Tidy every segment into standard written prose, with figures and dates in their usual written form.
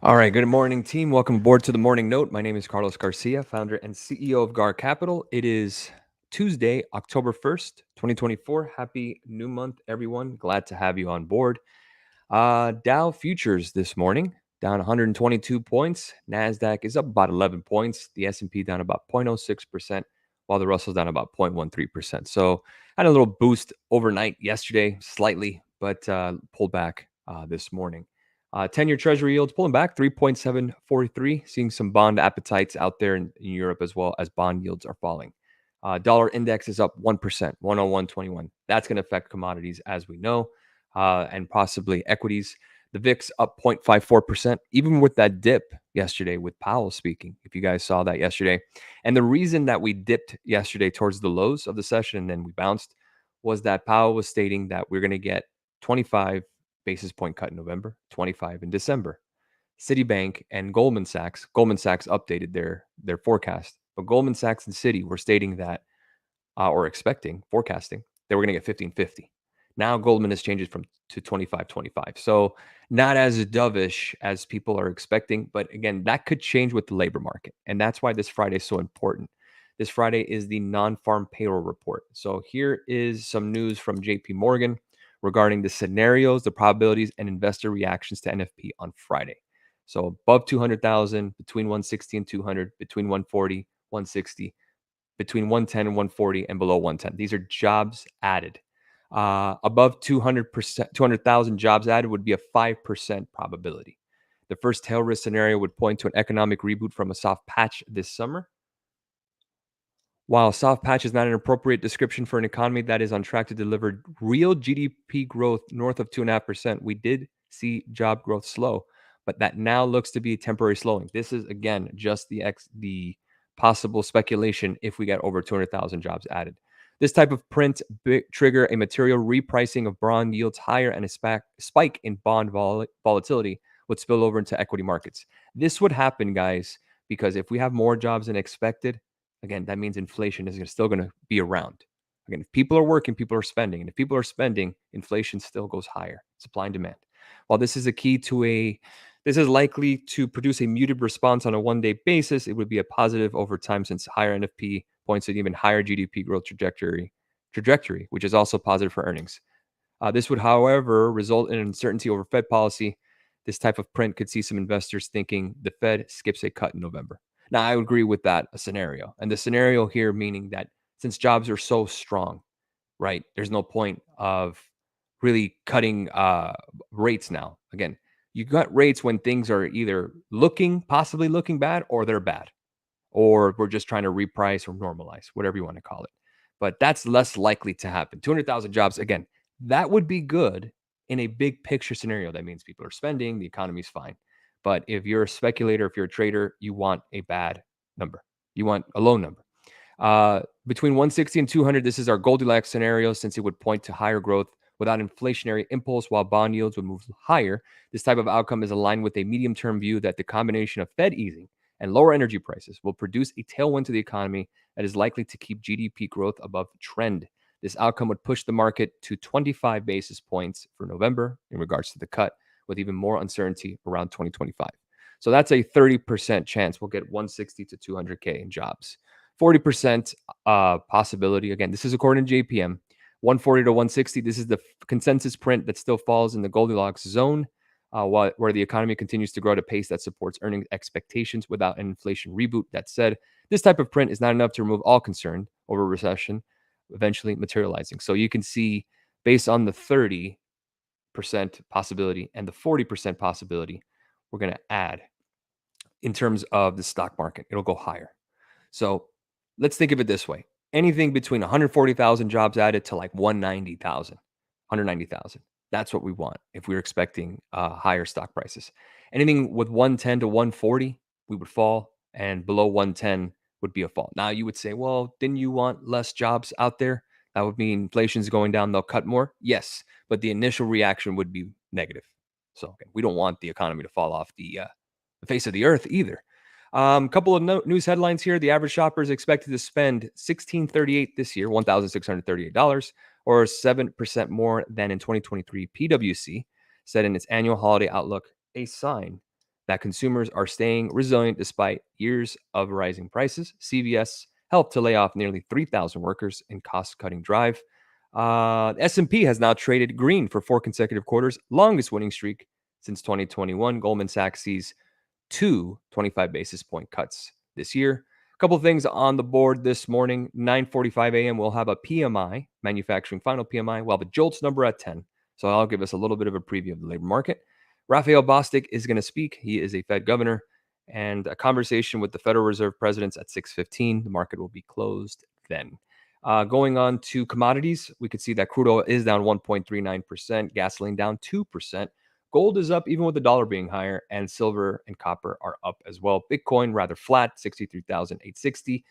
All right, good morning, team. Welcome aboard to the Morning Note. My name is Carlos Garcia, founder and CEO of GAR Capital. It is Tuesday, October 1st, 2024. Happy new month, everyone. Glad to have you on board. Dow futures this morning down 122 points. NASDAQ is up about 11 points. The S&P down about 0.06%, while the Russell's down about 0.13%. So had a little boost overnight yesterday, slightly, but pulled back this morning. 10-year Treasury yields pulling back 3.743, seeing some bond appetites out there in Europe as well as bond yields are falling. Dollar index is up 1%, 101.21. That's going to affect commodities as we know, and possibly equities. The VIX up 0.54%, even with that dip yesterday with Powell speaking, if you guys saw that yesterday. And the reason that we dipped yesterday towards the lows of the session and then we bounced was that Powell was stating that we're going to get 25 basis point cut in November, 25 in December. Citibank and Goldman Sachs updated their forecast, but Goldman Sachs and Citi were stating that, or forecasting, they were going to get 15.50. Now Goldman has changed it to 25.25. So not as dovish as people are expecting, but again, that could change with the labor market. And that's why this Friday is so important. This Friday is the non-farm payroll report. So here is some news from JP Morgan regarding the scenarios, the probabilities, and investor reactions to NFP on Friday. So above 200,000, between 160 and 200, between 140, 160, between 110 and 140, and below 110. These are jobs added. Above 200,000 jobs added would be a 5% probability. The first tail risk scenario would point to an economic reboot from a soft patch this summer. While soft patch is not an appropriate description for an economy that is on track to deliver real GDP growth north of 2.5%, we did see job growth slow, but that now looks to be temporary slowing. This is, again, just the possible speculation if we get over 200,000 jobs added. This type of print trigger a material repricing of bond yields higher, and a spike in bond volatility would spill over into equity markets. This would happen, guys, because if we have more jobs than expected, again, that means inflation is still going to be around. Again, if people are working, people are spending. And if people are spending, inflation still goes higher, supply and demand. While this is this is likely to produce a muted response on a one-day basis, it would be a positive over time since higher NFP points to an even higher GDP growth trajectory, which is also positive for earnings. This would, however, result in uncertainty over Fed policy. This type of print could see some investors thinking the Fed skips a cut in November. Now, I would agree with that scenario. And the scenario here meaning that since jobs are so strong, right, there's no point of really cutting rates now. Again, you cut rates when things are either possibly looking bad, or they're bad, or we're just trying to reprice or normalize, whatever you want to call it. But that's less likely to happen. 200,000 jobs, again, that would be good in a big picture scenario. That means people are spending, the economy's fine. But if you're a speculator, if you're a trader, you want a bad number. You want a low number. Between 160 and 200, this is our Goldilocks scenario, since it would point to higher growth without inflationary impulse while bond yields would move higher. This type of outcome is aligned with a medium-term view that the combination of Fed easing and lower energy prices will produce a tailwind to the economy that is likely to keep GDP growth above trend. This outcome would push the market to 25 basis points for November in regards to the cut, with even more uncertainty around 2025. So that's a 30% chance we'll get 160 to 200K in jobs. 40% possibility. Again, this is according to JPM. 140 to 160. This is the consensus print that still falls in the Goldilocks zone, where the economy continues to grow at a pace that supports earnings expectations without an inflation reboot. That said, this type of print is not enough to remove all concern over recession eventually materializing. So you can see, based on the 30% possibility and the 40% possibility, we're going to add in terms of the stock market. It'll go higher. So let's think of it this way. Anything between 140,000 jobs added to like 190,000, 190,000. That's what we want if we're expecting higher stock prices. Anything with 110 to 140, we would fall, and below 110 would be a fall. Now you would say, well, didn't you want less jobs out there? That would mean inflation's going down, they'll cut more. Yes, but the initial reaction would be negative. So again, we don't want the economy to fall off the face of the earth either. Couple of news headlines here. The average shopper is expected to spend $1,638 this year, $1,638, or 7% more than in 2023. PwC said in its annual holiday outlook, a sign that consumers are staying resilient despite years of rising prices. CVS helped to lay off nearly 3,000 workers in cost-cutting drive. S&P has now traded green for 4 consecutive quarters, longest winning streak since 2021. Goldman Sachs sees 2 25 basis point cuts this year. A couple of things on the board this morning. 9:45 a.m. We'll have a PMI, manufacturing final PMI. We'll have a JOLTS number at 10. So I'll give us a little bit of a preview of the labor market. Raphael Bostic is going to speak. He is a Fed governor, and a conversation with the Federal Reserve presidents at 6:15. The market will be closed then. Going on to commodities, we could see that crude oil is down 1.39%, gasoline down 2%. Gold is up even with the dollar being higher, and silver and copper are up as well. Bitcoin rather flat, 63,860.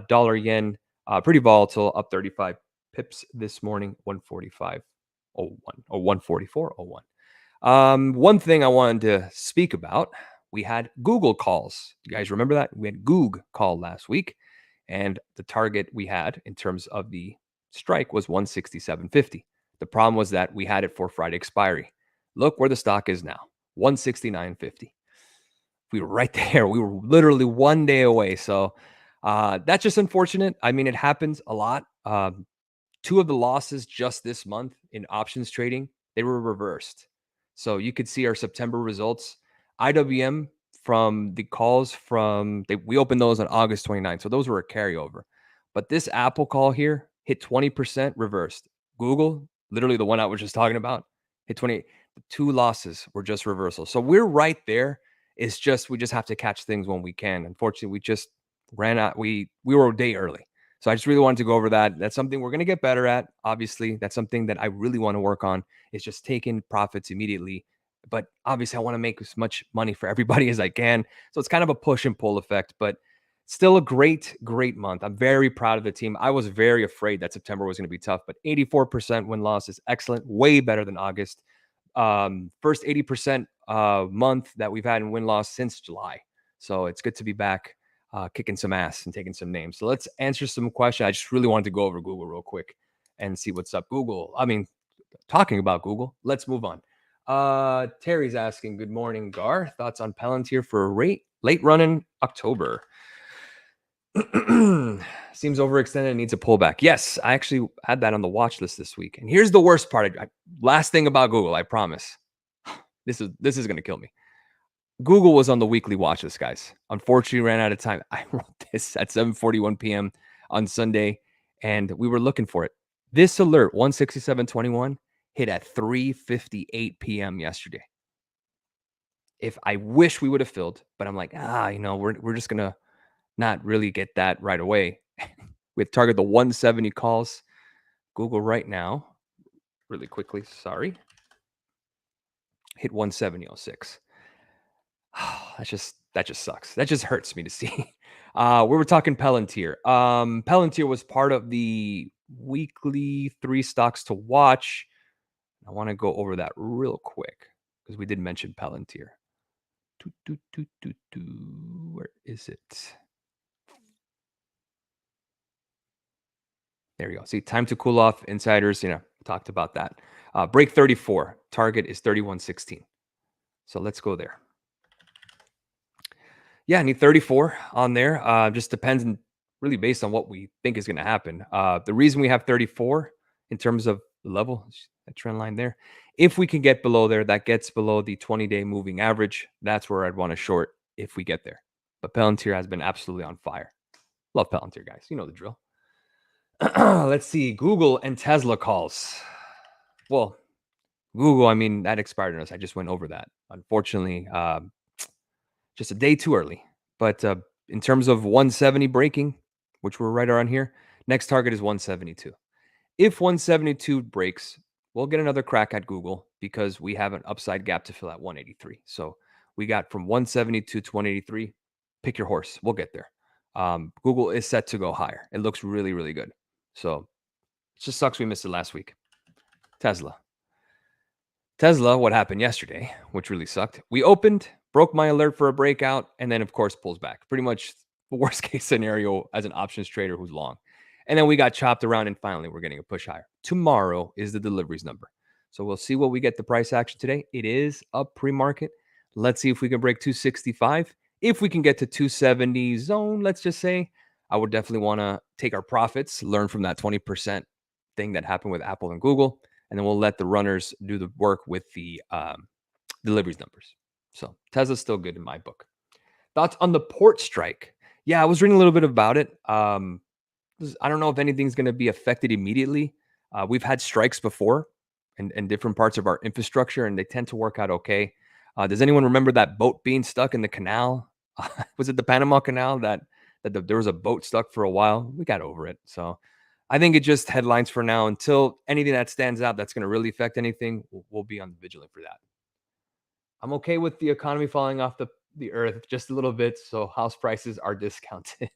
Dollar yen, pretty volatile, up 35 pips this morning, 145.01 or 144.01. One thing I wanted to speak about, we had Google calls. You guys remember that? We had Goog call last week, and the target we had in terms of the strike was 167.50. The problem was that we had it for Friday expiry. Look where the stock is now, 169.50. We were right there. We were literally one day away. So that's just unfortunate. I mean, it happens a lot. 2 of the losses just this month in options trading, they were reversed. So you could see our September results. IWM from the calls we opened those on August 29th. So those were a carryover. But this Apple call here hit 20% reversed. Google, literally the one I was just talking about, hit 20. The 2 losses were just reversals. So we're right there. It's just we just have to catch things when we can. Unfortunately, we just ran out. We were a day early. So I just really wanted to go over that. That's something we're going to get better at. Obviously, that's something that I really want to work on, is just taking profits immediately. But obviously, I want to make as much money for everybody as I can. So it's kind of a push and pull effect, but still a great, great month. I'm very proud of the team. I was very afraid that September was going to be tough, but 84% win-loss is excellent, way better than August. First 80% month that we've had in win-loss since July. So it's good to be back kicking some ass and taking some names. So let's answer some questions. I just really wanted to go over Google real quick and see what's up. Talking about Google, let's move on. Terry's asking, good morning, Gar. Thoughts on Palantir for a late run in October? Seems overextended and needs a pullback. Yes, I actually had that on the watch list this week. And here's the worst part. Last thing about Google, I promise. This is going to kill me. Google was on the weekly watch list, guys. Unfortunately, ran out of time. I wrote this at 7:41 p.m. on Sunday, and we were looking for it. This alert, 167.21, hit at 3:58 p.m. yesterday. If I wish we would have filled, but I'm like, we're just gonna not really get that right away. We target the 170 calls. Google right now, really quickly, sorry, hit 170.06. That just sucks. That just hurts me to see. We were talking Palantir. Palantir was part of the weekly 3 stocks to watch. I want to go over that real quick because we did mention Palantir. Where is it? There you go. See, time to cool off. Insiders, talked about that. Break 34. Target is 31.16. So let's go there. Yeah, I need 34 on there. Just depends really based on what we think is going to happen. The reason we have 34 in terms of the level, that trend line there, if we can get below there, that gets below the 20-day moving average. That's where I'd want to short if we get there. But Palantir has been absolutely on fire. Love Palantir, guys. You know the drill. Let's see. Google and Tesla calls. Well, Google, that expired on us. I just went over that. Unfortunately, just a day too early. But in terms of 170 breaking, which we're right around here, next target is 172. If 172 breaks, we'll get another crack at Google because we have an upside gap to fill at 183. So we got from 172 to 183. Pick your horse. We'll get there. Google is set to go higher. It looks really, really good. So it just sucks we missed it last week. Tesla, what happened yesterday, which really sucked. We opened, broke my alert for a breakout, and then, of course, pulls back. Pretty much the worst case scenario as an options trader who's long. And then we got chopped around, and finally we're getting a push higher. Tomorrow is the deliveries number. So we'll see what we get the price action today. It is up pre-market. Let's see if we can break 265. If we can get to 270 zone, let's just say, I would definitely want to take our profits, learn from that 20% thing that happened with Apple and Google, and then we'll let the runners do the work with the deliveries numbers. So Tesla's still good in my book. Thoughts on the port strike? Yeah, I was reading a little bit about it. I don't know if anything's going to be affected immediately. We've had strikes before in different parts of our infrastructure, and they tend to work out okay. Does anyone remember that boat being stuck in the canal? Was it the Panama Canal that there was a boat stuck for a while? We got over it. So I think it's just headlines for now. Until anything that stands out that's going to really affect anything, we'll be on vigilant for that. I'm okay with the economy falling off the earth just a little bit, so house prices are discounted.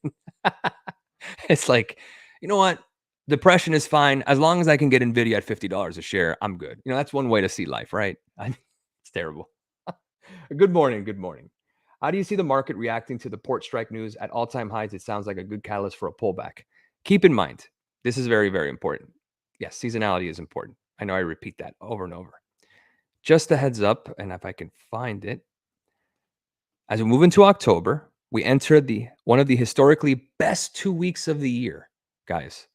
It's like, you know what? Depression is fine as long as I can get Nvidia at $50 a share. I'm good. That's one way to see life, right? It's terrible. Good morning. Good morning. How do you see the market reacting to the port strike news at all-time highs? It sounds like a good catalyst for a pullback. Keep in mind, this is very, very important. Yes, seasonality is important. I know I repeat that over and over. Just a heads up, and if I can find it, as we move into October, we enter one of the historically best 2 weeks of the year, guys.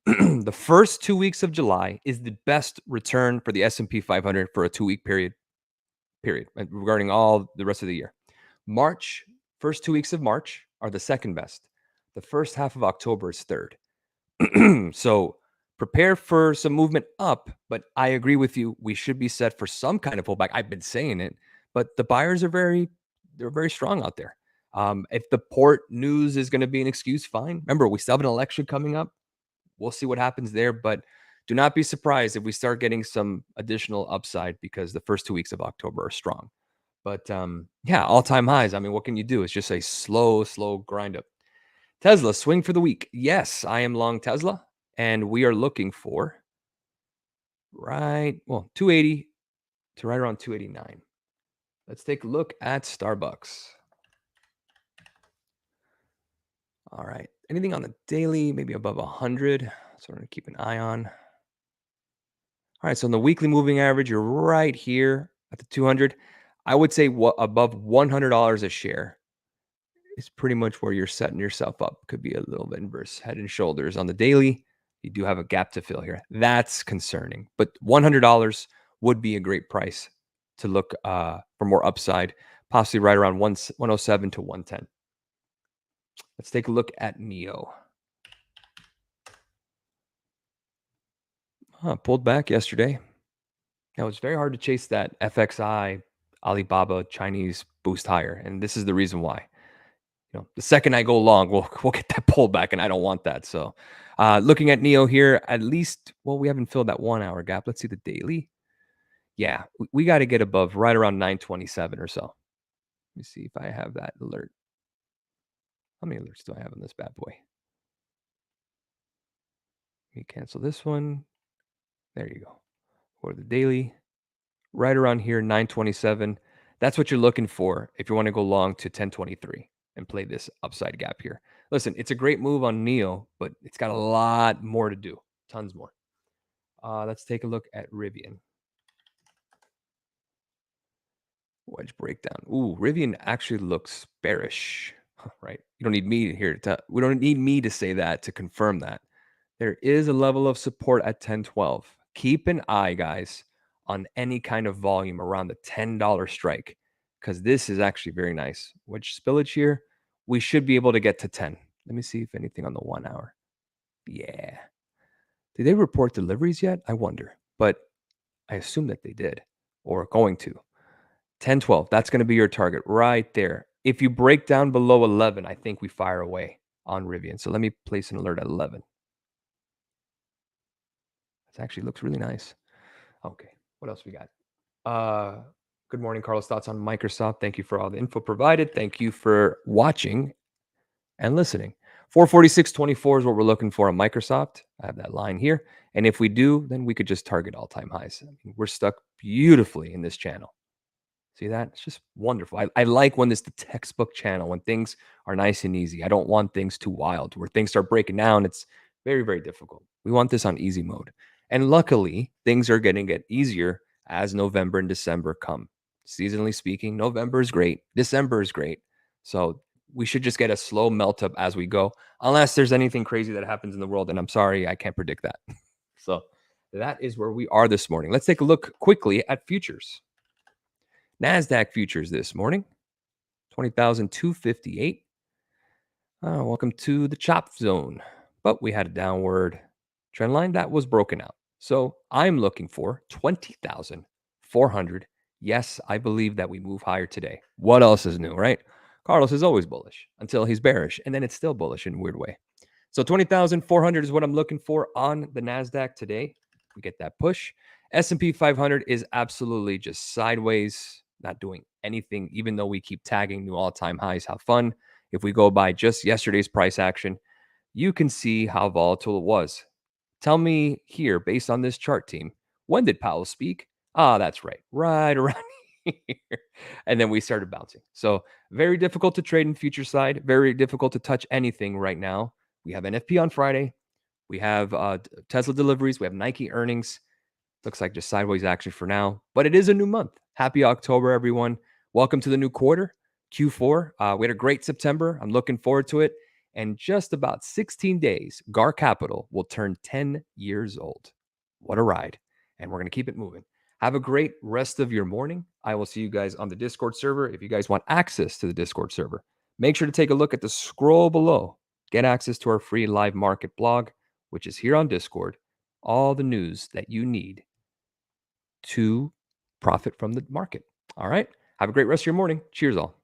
The first 2 weeks of July is the best return for the S&P 500 for a 2-week period, regarding all the rest of the year. First 2 weeks of March are the second best. The first half of October is third. So prepare for some movement up, but I agree with you. We should be set for some kind of pullback. I've been saying it, but the buyers are they're very strong out there. If the port news is going to be an excuse, fine. Remember, we still have an election coming up. We'll see what happens there, but do not be surprised if we start getting some additional upside because the first 2 weeks of October are strong. But yeah, all-time highs. I mean, what can you do? It's just a slow grind up. Tesla, swing for the week. Yes, I am long Tesla, and we are looking for 280 to right around 289. Let's take a look at Starbucks. All right. Anything on the daily, maybe above 100. So we're going to keep an eye on. All right. So on the weekly moving average, you're right here at the 200. I would say above $100 a share is pretty much where you're setting yourself up. Could be a little bit inverse head and shoulders on the daily. You do have a gap to fill here. That's concerning, but $100 would be a great price to look for more upside, possibly right around 107 to 110. Let's take a look at NIO. Pulled back yesterday. Now it's very hard to chase that FXI Alibaba Chinese boost higher, and this is the reason why. The second I go long, we'll get that pullback, and I don't want that. So, looking at NIO here, at least, we haven't filled that 1 hour gap. Let's see the daily. Yeah, we got to get above right around 927 or so. Let me see if I have that alert. How many alerts do I have on this bad boy? Let me cancel this one. There you go. Or the daily, right around here, 927. That's what you're looking for if you want to go long to 1023 and play this upside gap here. Listen, it's a great move on NIO, but it's got a lot more to do. Tons more. Let's take a look at Rivian. Wedge breakdown. Ooh, Rivian actually looks bearish, right? You don't need me we don't need me to say that to confirm that. There is a level of support at 1012. Keep an eye, guys, on any kind of volume around the $10 strike, because this is actually very nice. Wedge spillage here, we should be able to get to 10. Let me see if anything on the 1 hour. Yeah. Did they report deliveries yet? I wonder, but I assume that they did or are going to. 1012, that's going to be your target right there. If you break down below 11, I think we fire away on Rivian. So let me place an alert at 11. This actually looks really nice. Okay, what else we got? Good morning, Carlos. Thoughts on Microsoft? Thank you for all the info provided. Thank you for watching and listening. 446.24 is what we're looking for on Microsoft. I have that line here. And if we do, then we could just target all-time highs. I mean, we're stuck beautifully in this channel. See that? It's just wonderful. I like when it's the textbook channel, when things are nice and easy. I don't want things too wild. Where things start breaking down, it's very, very difficult. We want this on easy mode. And luckily, things are going to get easier as November and December come. seasonally speaking. November is great. December is great. So we should just get a slow melt up as we go, unless there's anything crazy that happens in the world. And I'm sorry, I can't predict that. So that is where we are this morning. Let's take a look quickly at futures. NASDAQ futures this morning, 20,258. Welcome to the chop zone. But we had a downward trend line that was broken out. So I'm looking for 20,400. Yes, I believe that we move higher today. What else is new, right? Carlos is always bullish until he's bearish, and then it's still bullish in a weird way. So 20,400 is what I'm looking for on the NASDAQ today. We get that push. S&P 500 is absolutely just sideways, not doing anything, even though we keep tagging new all-time highs. How fun. If we go by just yesterday's price action, you can see how volatile it was. Tell me here, based on this chart team, when did Powell speak? That's right around here. And then we started bouncing. So very difficult to trade in future side, very difficult to touch anything right now. We have NFP on Friday. We have Tesla deliveries. We have Nike earnings. Looks like just sideways action for now, but it is a new month. Happy October, everyone. Welcome to the new quarter, Q4. We had a great September. I'm looking forward to it. And just about 16 days, GAR Capital will turn 10 years old. What a ride. And we're going to keep it moving. Have a great rest of your morning. I will see you guys on the Discord server. If you guys want access to the Discord server, make sure to take a look at the scroll below. Get access to our free live market blog, which is here on Discord. All the news that you need to profit from the market. All right. Have a great rest of your morning. Cheers, all.